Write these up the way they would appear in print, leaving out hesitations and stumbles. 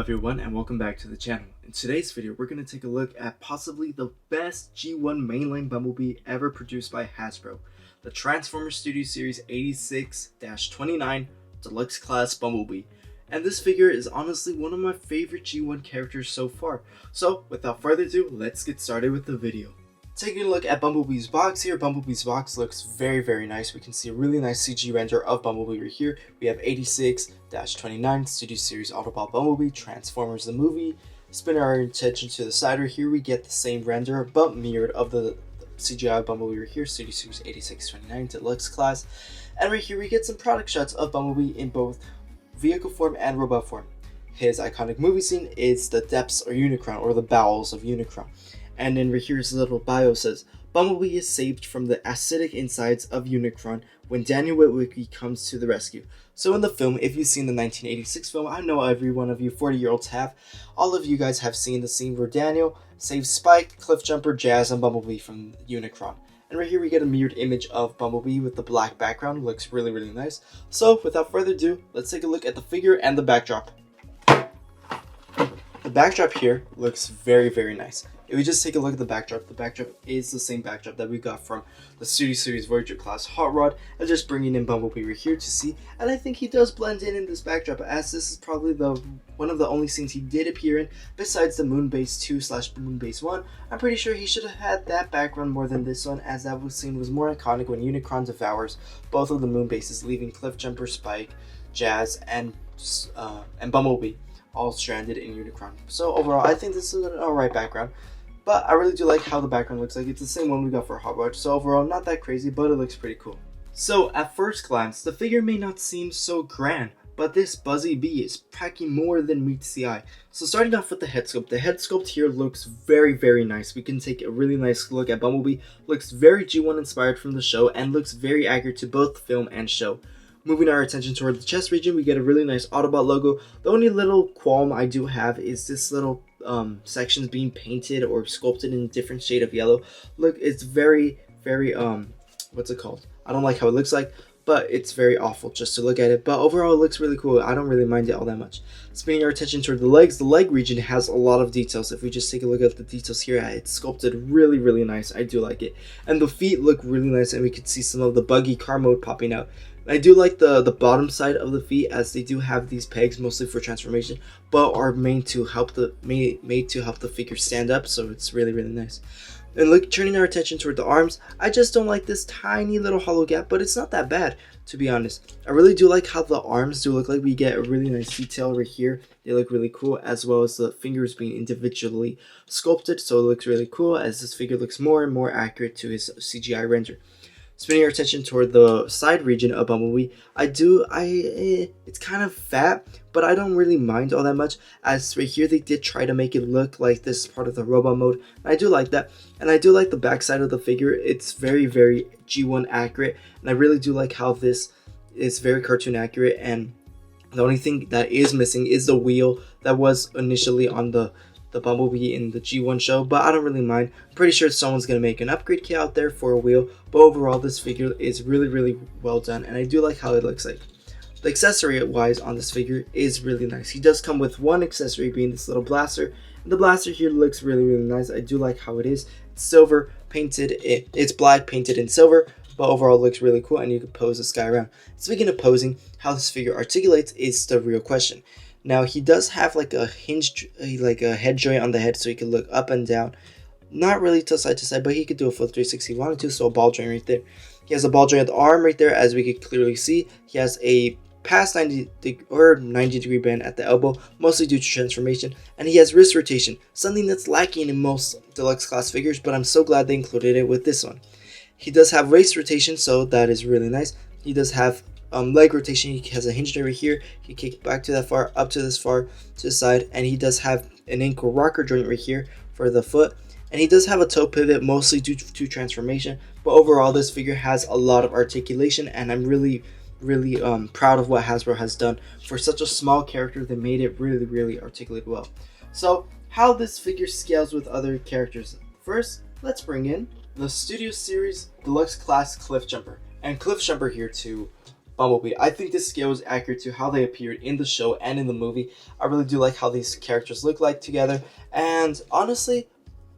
everyone, and welcome back to the channel. In today's video, we're going to take a look at possibly the best G1 mainline Bumblebee ever produced by Hasbro, the Transformers Studio Series 86-29 Deluxe Class Bumblebee. And this figure is honestly one of my favorite G1 characters so far. So without further ado, let's get started with the video. Taking a look at Bumblebee's box here, Bumblebee's box looks very nice. We can see a really nice CG render of Bumblebee right here. We have 86-29 Studio Series Autobot Bumblebee, Transformers the movie. Spinning our attention to the side right here, we get the same render but mirrored of the CGI Bumblebee right here, Studio Series 86-29 Deluxe Class. And right here we get some product shots of Bumblebee in both vehicle form and robot form. His iconic movie scene is the depths or Unicron, or the bowels of Unicron. And then right here his little bio says, Bumblebee is saved from the acidic insides of Unicron when Daniel Witwicky comes to the rescue. So in the film, if you've seen the 1986 film, I know every one of you 40-year-olds have, all of you guys have seen the scene where Daniel saves Spike, Cliffjumper, Jazz, and Bumblebee from Unicron. And right here we get a mirrored image of Bumblebee with the black background. Looks really nice. So without further ado, let's take a look at the figure and the backdrop. The backdrop here looks very nice. If we just take a look at the backdrop is the same backdrop that we got from the Studio Series Voyager class Hot Rod, and just bringing in Bumblebee right here to see. And I think he does blend in this backdrop, as this is probably one of the only scenes he did appear in besides the Moonbase 2/Moonbase 1. I'm pretty sure he should have had that background more than this one, as that scene was more iconic when Unicron devours both of the Moonbases, leaving Cliffjumper, Spike, Jazz, and Bumblebee all stranded in Unicron. So overall, I think this is an alright background. But I really do like how the background looks like. It's the same one we got for Hot Rod, so overall not that crazy, but it looks pretty cool. So at first glance, the figure may not seem so grand, but this Buzzy Bee is packing more than meets the eye. So starting off with the head sculpt. The head sculpt here looks very nice. We can take a really nice look at Bumblebee. Looks very G1 inspired from the show and looks very accurate to both film and show. Moving our attention toward the chest region, we get a really nice Autobot logo. The only little qualm I do have is this little sections being painted or sculpted in a different shade of yellow. Look, it's very what's it called? I don't like how it looks like, but it's very awful just to look at it. But overall, it looks really cool. I don't really mind it all that much. Spinning our attention toward the legs, the leg region has a lot of details. If we just take a look at the details here, it's sculpted really nice. I do like it. And the feet look really nice, and we can see some of the buggy car mode popping out. I do like the bottom side of the feet, as they do have these pegs mostly for transformation, but are made to help the figure stand up, so it's really nice. And look, turning our attention toward the arms, I just don't like this tiny little hollow gap, but it's not that bad, to be honest. I really do like how the arms do look like. We get a really nice detail right here. They look really cool, as well as the fingers being individually sculpted, so it looks really cool as this figure looks more and more accurate to his CGI render. Spinning our attention toward the side region of Bumblebee, it's kind of fat, but I don't really mind all that much, as right here they did try to make it look like this is part of the robot mode. I do like that, and I do like the back side of the figure. It's very G1 accurate, and I really do like how this is very cartoon accurate, and the only thing that is missing is the wheel that was initially on the Bumblebee in the G1 show, but I don't really mind. I'm pretty sure someone's going to make an upgrade kit out there for a wheel, but overall this figure is really well done, and I do like how it looks like. The accessory wise on this figure is really nice. He does come with one accessory, being this little blaster, and the blaster here looks really nice. I do like how it is. It's silver painted, it's black painted in silver, but overall it looks really cool, and you can pose this guy around. Speaking of posing, how this figure articulates is the real question. Now he does have like a head joint on the head, so he can look up and down, not really to side, but he could do a full 360 if he wanted to. So a ball joint right there. He has a ball joint at the arm right there, as we could clearly see. He has a past 90 degree bend at the elbow, mostly due to transformation, and he has wrist rotation, something that's lacking in most deluxe class figures, but I'm so glad they included it with this one. He does have waist rotation, so that is really nice. He does have leg rotation. He has a hinge joint right here. He can kick back to that far, up to this far, to the side, and he does have an ankle rocker joint right here for the foot, and he does have a toe pivot, mostly due to transformation. But overall, this figure has a lot of articulation, and I'm really proud of what Hasbro has done for such a small character. They made it really articulate well. So how this figure scales with other characters. First, let's bring in the Studio Series Deluxe Class Cliffjumper, and Cliffjumper here to Bumblebee. I think this scale is accurate to how they appeared in the show and in the movie. I really do like how these characters look like together, and honestly,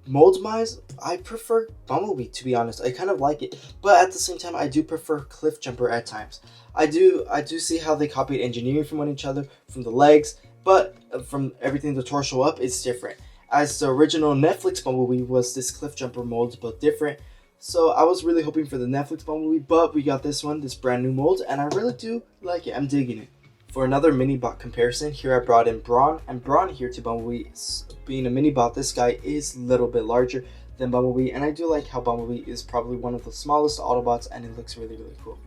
mold-wise, I prefer Bumblebee, to be honest. I kind of like it, but at the same time, I do prefer Cliffjumper at times. I do see how they copied engineering from one each other, from the legs, but from everything the torso up, it's different. As the original Netflix Bumblebee was this Cliffjumper mold, but different. So I was really hoping for the Netflix Bumblebee, but we got this one, this brand new mold, and I really do like it. I'm digging it. For another mini bot comparison, here I brought in Brawn, and Brawn here to Bumblebee. Being a mini bot, this guy is a little bit larger than Bumblebee, and I do like how Bumblebee is probably one of the smallest Autobots, and it looks really, really cool.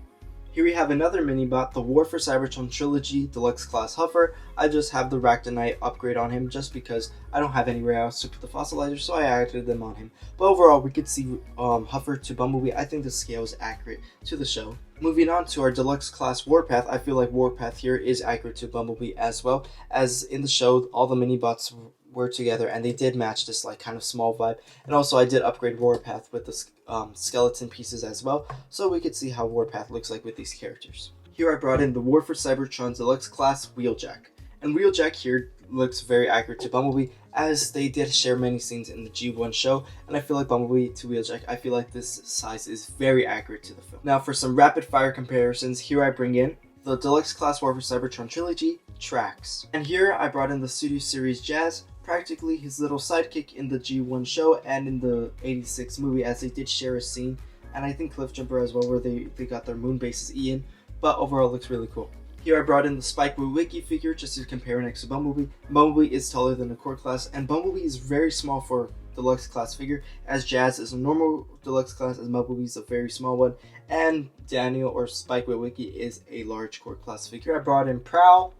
Here we have another mini-bot, the War for Cybertron Trilogy Deluxe Class Huffer. I just have the Ractonite upgrade on him just because I don't have anywhere else to put the fossilizer, so I added them on him. But overall, we could see Huffer to Bumblebee. I think the scale is accurate to the show. Moving on to our Deluxe Class Warpath, I feel like Warpath here is accurate to Bumblebee as well. As in the show, all the mini-bots were together and they did match this like kind of small vibe, and also I did upgrade Warpath with the skeleton pieces as well, so we could see how Warpath looks like with these characters. Here I brought in the War for Cybertron Deluxe Class Wheeljack, and Wheeljack here looks very accurate to Bumblebee, as they did share many scenes in the G1 show, and I feel like Bumblebee to Wheeljack, I feel like this size is very accurate to the film. Now for some rapid fire comparisons, here I bring in the Deluxe Class War for Cybertron Trilogy, Trax. And here I brought in the Studio Series Jazz, practically his little sidekick in the G1 show and in the 86 movie, as they did share a scene, and I think Cliffjumper as well, where they got their moon bases Ian, but overall looks really cool. Here I brought in the Spike Wiki figure just to compare next to Bumblebee. Bumblebee is taller than the core class, and Bumblebee is very small for Deluxe Class figure, as Jazz is a normal Deluxe Class, as Bumblebee is a very small one, and Daniel or Spike Wiki is a large core class figure. I brought in Prowl.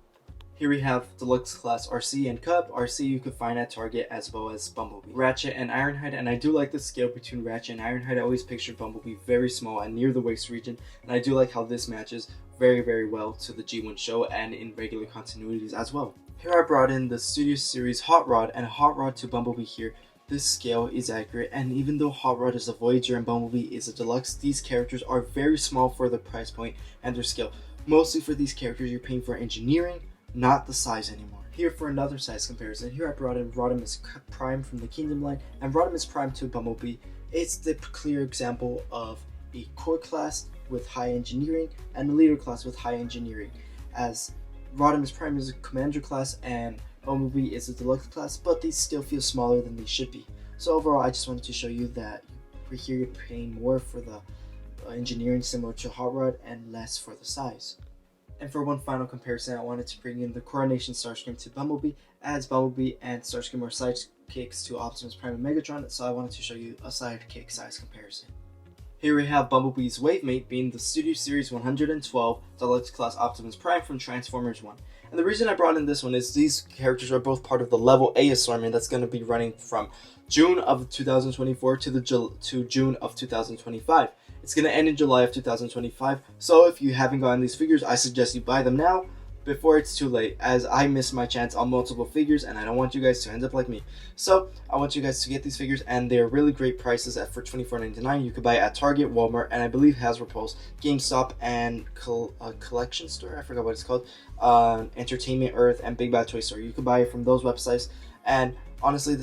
Here we have Deluxe Class RC and Cub. RC you could find at Target, as well as Bumblebee. Ratchet and Ironhide, and I do like the scale between Ratchet and Ironhide. I always pictured Bumblebee very small and near the waist region, and I do like how this matches very, very well to the G1 show and in regular continuities as well. Here I brought in the Studio Series Hot Rod, and Hot Rod to Bumblebee here. This scale is accurate, and even though Hot Rod is a Voyager and Bumblebee is a Deluxe, these characters are very small for their price point and their scale. Mostly for these characters, you're paying for engineering, not the size anymore. Here for another size comparison, here I brought in Rodimus Prime from the Kingdom line, and Rodimus Prime to Bumblebee. It's the clear example of a core class with high engineering and a leader class with high engineering, as Rodimus Prime is a commander class and Bumblebee is a Deluxe class, but they still feel smaller than they should be. So overall, I just wanted to show you that here you're paying more for the engineering similar to Hot Rod and less for the size. And for one final comparison, I wanted to bring in the Coronation Starscream to Bumblebee, as Bumblebee and Starscream are sidekicks to Optimus Prime and Megatron, so I wanted to show you a sidekick size comparison. Here we have Bumblebee's Wavemate being the Studio Series 112 Deluxe Class Optimus Prime from Transformers 1. And the reason I brought in this one is these characters are both part of the Level A assortment that's going to be running from June of 2024 to June of 2025. It's going to end in July of 2025, so if you haven't gotten these figures, I suggest you buy them now before it's too late, as I missed my chance on multiple figures and I don't want you guys to end up like me. So I want you guys to get these figures, and they're really great prices for $24.99. You could buy it at Target, Walmart, and I believe Hasbro Pulse, GameStop, and Collection Store, I forgot what it's called, Entertainment Earth, and Big Bad Toy Store. You could buy it from those websites, and honestly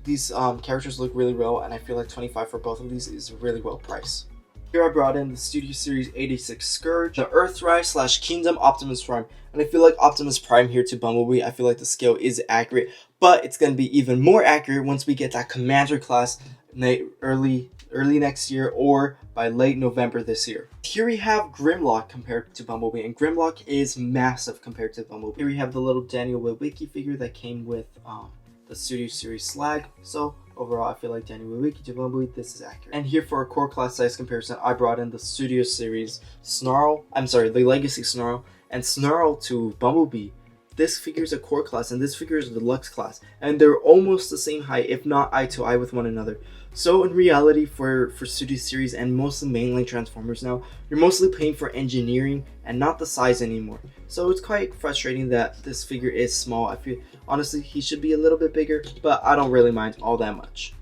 these characters look really well, and I feel like $25 for both of these is really well priced. Here I brought in the Studio Series 86 Scourge, the Earthrise / Kingdom Optimus Prime, and I feel like Optimus Prime here to Bumblebee, I feel like the scale is accurate, but it's going to be even more accurate once we get that Commander class early next year or by late November this year. Here we have Grimlock compared to Bumblebee, and Grimlock is massive compared to Bumblebee. Here we have the little Daniel Witwicky figure that came with the Studio Series Slag, so overall, I feel like Daniel Witwicky to Bumblebee, this is accurate. And here for a core class size comparison, I brought in the Studio Series the Legacy Snarl, and Snarl to Bumblebee. This figure is a core class, and this figure is a Deluxe class, and they're almost the same height, if not eye to eye with one another. So in reality, for Studio Series and most of the mainline Transformers now, you're mostly paying for engineering and not the size anymore. So it's quite frustrating that this figure is small. I feel honestly he should be a little bit bigger, but I don't really mind all that much.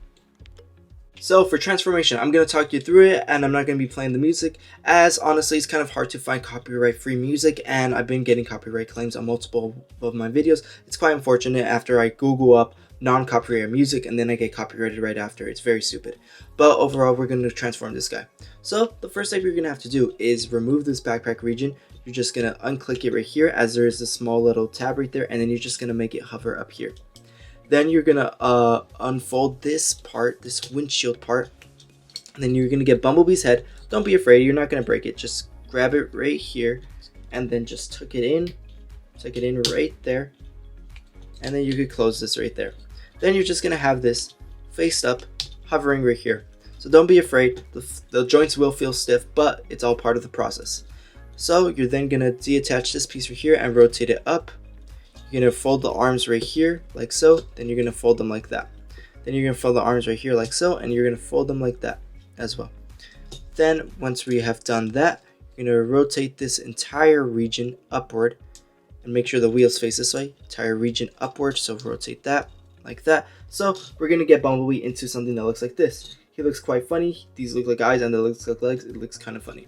So for transformation, I'm going to talk you through it, and I'm not going to be playing the music, as honestly it's kind of hard to find copyright free music, and I've been getting copyright claims on multiple of my videos. It's quite unfortunate after I Google up non-copyright music and then I get copyrighted right after. It's very stupid. But overall, we're going to transform this guy. So the first step you're going to have to do is remove this backpack region. You're just going to unclick it right here, as there is a small little tab right there, and then you're just going to make it hover up here. Then you're gonna unfold this part, this windshield part, and then you're gonna get Bumblebee's head. Don't be afraid, you're not gonna break it. Just grab it right here, and then just tuck it in right there, and then you could close this right there. Then you're just gonna have this faced up, hovering right here. So don't be afraid. The joints will feel stiff, but it's all part of the process. So you're then gonna deattach this piece right here and rotate it up. You're going to fold the arms right here like so, then you're going to fold them like that. Then you're going to fold the arms right here like so, and you're going to fold them like that as well. Then once we have done that, you're going to rotate this entire region upward and make sure the wheels face this way. Entire region upward, so rotate that like that. So we're going to get Bumblebee into something that looks like this. He looks quite funny. These look like eyes and that looks like legs. It looks kind of funny.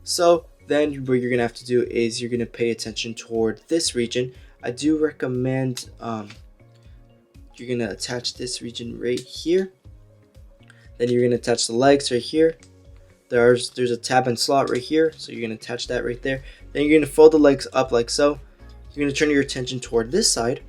So then what you're going to have to do is you're going to pay attention toward this region. I do recommend you're going to attach this region right here. Then you're going to attach the legs right here. There's a tab and slot right here, so you're going to attach that right there. Then you're going to fold the legs up like so. You're going to turn your attention toward this side.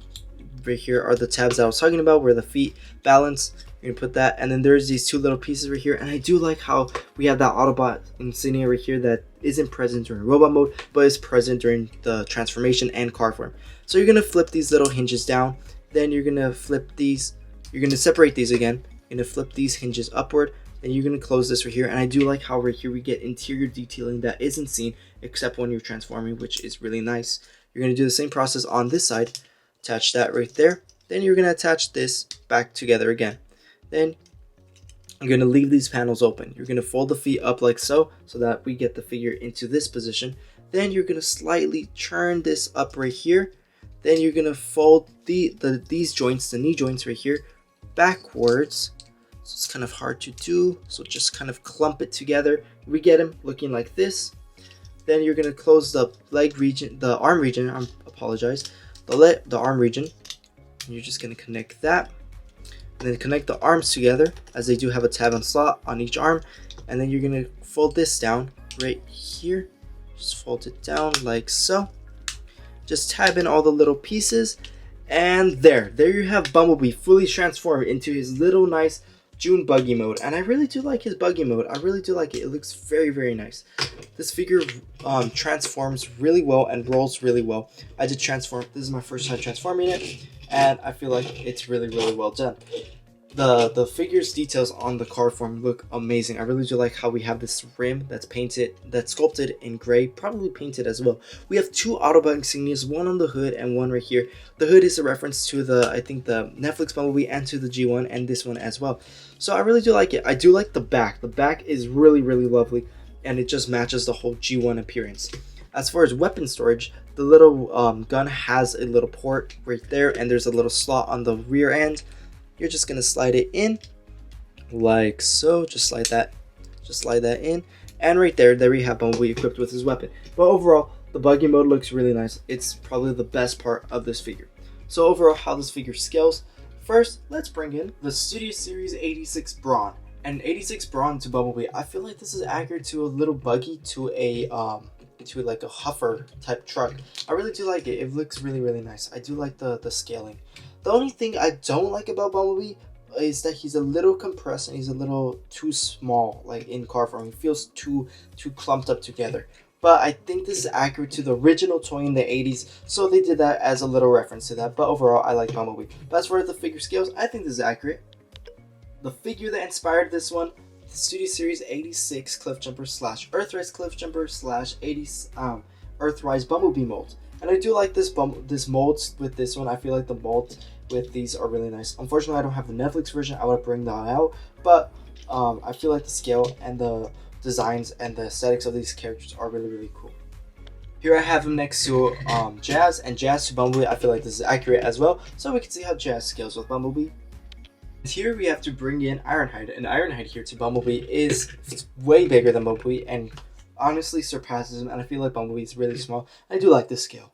Right here are the tabs that I was talking about where the feet balance. You're going to put that, and then there's these two little pieces right here, and I do like how we have that Autobot insignia right here that isn't present during robot mode, but is present during the transformation and car form. So you're going to flip these little hinges down, then you're going to flip these, you're going to separate these again, you're going to flip these hinges upward, then you're going to close this right here, and I do like how right here we get interior detailing that isn't seen except when you're transforming, which is really nice. You're going to do the same process on this side, attach that right there, then you're going to attach this back together again. Then you're going to leave these panels open. You're going to fold the feet up like so, so that we get the figure into this position. Then you're going to slightly turn this up right here. Then you're going to fold these joints, the knee joints right here, backwards. So it's kind of hard to do, so just kind of clump it together. We get him looking like this. Then you're going to close the leg region, the arm region, I apologize, the arm region. And you're just going to connect that. And then connect the arms together, as they do have a tab and slot on each arm. And then you're going to fold this down right here. Just fold it down like so. Just tab in all the little pieces. And there you have Bumblebee fully transformed into his little nice June buggy mode. And I really do like his buggy mode. I really do like it. It looks very, very nice. This figure transforms really well and rolls really well. I did transform. This is my first time transforming it, and I feel like it's really, really well done. The figure's details on the car form look amazing. I really do like how we have this rim that's painted, that's sculpted in gray, probably painted as well. We have two Autobot insignias, one on the hood and one right here. The hood is a reference to I think the Netflix Bumblebee and to the G1 and this one as well. So I really do like it. I do like the back. The back is really, really lovely, and it just matches the whole G1 appearance. As far as weapon storage, the little gun has a little port right there, and there's a little slot on the rear end. You're just gonna slide it in like so. Just slide that in, and right there we have Bumblebee equipped with his weapon. But overall, the buggy mode looks really nice. It's probably the best part of this figure. So overall, how this figure scales. First, let's bring in the Studio Series 86 Brawn. And 86 Brawn to Bumblebee, I feel like this is accurate to a little buggy, to a like a huffer type truck. I really do like it. It looks really, really nice. I do like the scaling. The only thing I don't like about Bumblebee is that he's a little compressed and he's a little too small, like in car form. He feels too clumped up together. But I think this is accurate to the original toy in the 80s, so they did that as a little reference to that. But overall, I like Bumblebee. But as far as the figure scales, I think this is accurate. The figure that inspired this one, the Studio Series 86 Cliffjumper / Earthrise Cliffjumper / 80 Earthrise Bumblebee mold. And I do like this mold with this one. I feel like the mold with these are really nice. Unfortunately, I don't have the Netflix version. I would bring that out, but I feel like the scale and the designs and the aesthetics of these characters are really, really cool. Here I have him next to Jazz, and Jazz to Bumblebee. I feel like this is accurate as well, so we can see how Jazz scales with Bumblebee. Here we have to bring in Ironhide, and Ironhide here to Bumblebee is way bigger than Bumblebee and honestly surpasses him, and I feel like Bumblebee is really small. I do like this scale.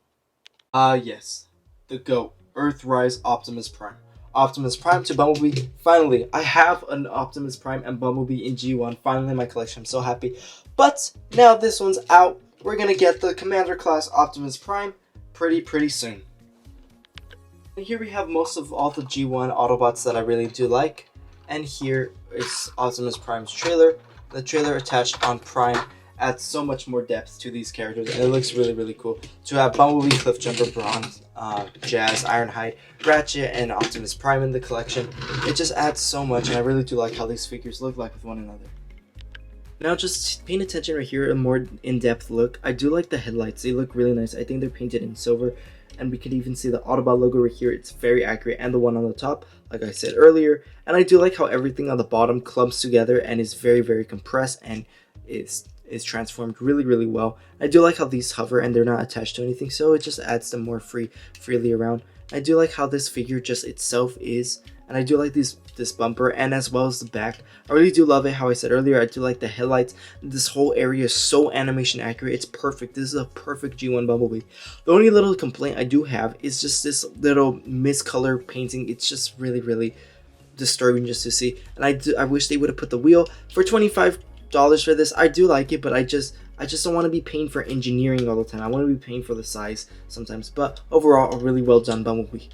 Yes. The GOAT, Earthrise Optimus Prime. Optimus Prime to Bumblebee. Finally, I have an Optimus Prime and Bumblebee in G1. Finally in my collection. I'm so happy. But now this one's out. We're gonna get the Commander class Optimus Prime pretty soon. And here we have most of all the G1 Autobots that I really do like. And here is Optimus Prime's trailer. The trailer attached on Prime adds so much more depth to these characters, and it looks really cool. To have Bumblebee, Cliffjumper, Bronze, Jazz, Ironhide, Ratchet, and Optimus Prime in the collection, it just adds so much, and I really do like how these figures look like with one another. Now just paying attention right here, a more in-depth look. I do like the headlights, they look really nice. I think they're painted in silver, and we can even see the Autobot logo right here. It's very accurate, and the one on the top, like I said earlier. And I do like how everything on the bottom clumps together and is very compressed and is transformed really well. I do like how these hover and they're not attached to anything, so it just adds them more freely around. I do like how this figure just itself is, and I do like this bumper and as well as the back. I really do love it. How I said earlier, I do like the headlights. This whole area is so animation accurate. It's perfect. This is a perfect G1 Bumblebee. The only little complaint I do have is just this little miscolor painting. It's just really disturbing just to see, and I wish they would have put the wheel. For $25 for this, I do like it, but I just don't want to be paying for engineering all the time. I want to be paying for the size sometimes, but overall a really well done Bumblebee.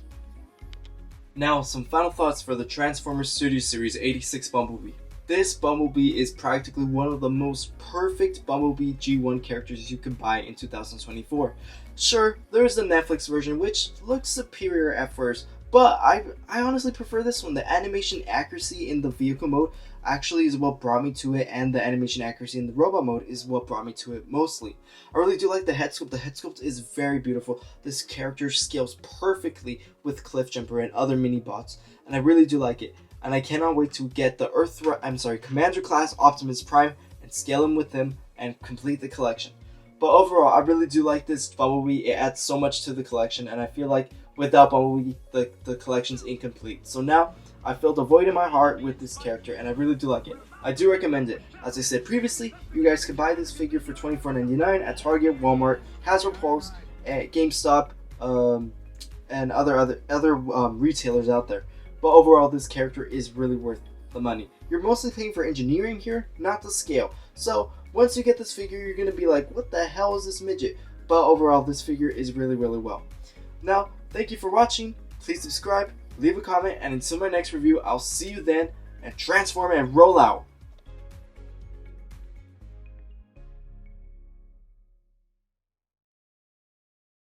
Now some final thoughts for the Transformers Studio Series 86 Bumblebee. This Bumblebee is practically one of the most perfect Bumblebee G1 characters you can buy in 2024. Sure, there's the Netflix version which looks superior at first, but I honestly prefer this one. The animation accuracy in the vehicle mode actually is what brought me to it, and the animation accuracy in the robot mode is what brought me to it mostly. I really do like the head sculpt. The head sculpt is very beautiful. This character scales perfectly with Cliffjumper and other mini bots, and I really do like it. And I cannot wait to get the Commander class Optimus Prime and scale him with him and complete the collection. But overall, I really do like this Bumblebee. It adds so much to the collection, and I feel like without Bumblebee, the collection's incomplete. So now, I filled a void in my heart with this character, and I really do like it. I do recommend it. As I said previously, you guys can buy this figure for $24.99 at Target, Walmart, Hasbro Pulse, at GameStop, and other retailers out there. But overall, this character is really worth the money. You're mostly paying for engineering here, not the scale. So once you get this figure, you're going to be like, what the hell is this midget? But overall, this figure is really well. Now, thank you for watching. Please subscribe, leave a comment, and until my next review, I'll see you then, and transform and roll out.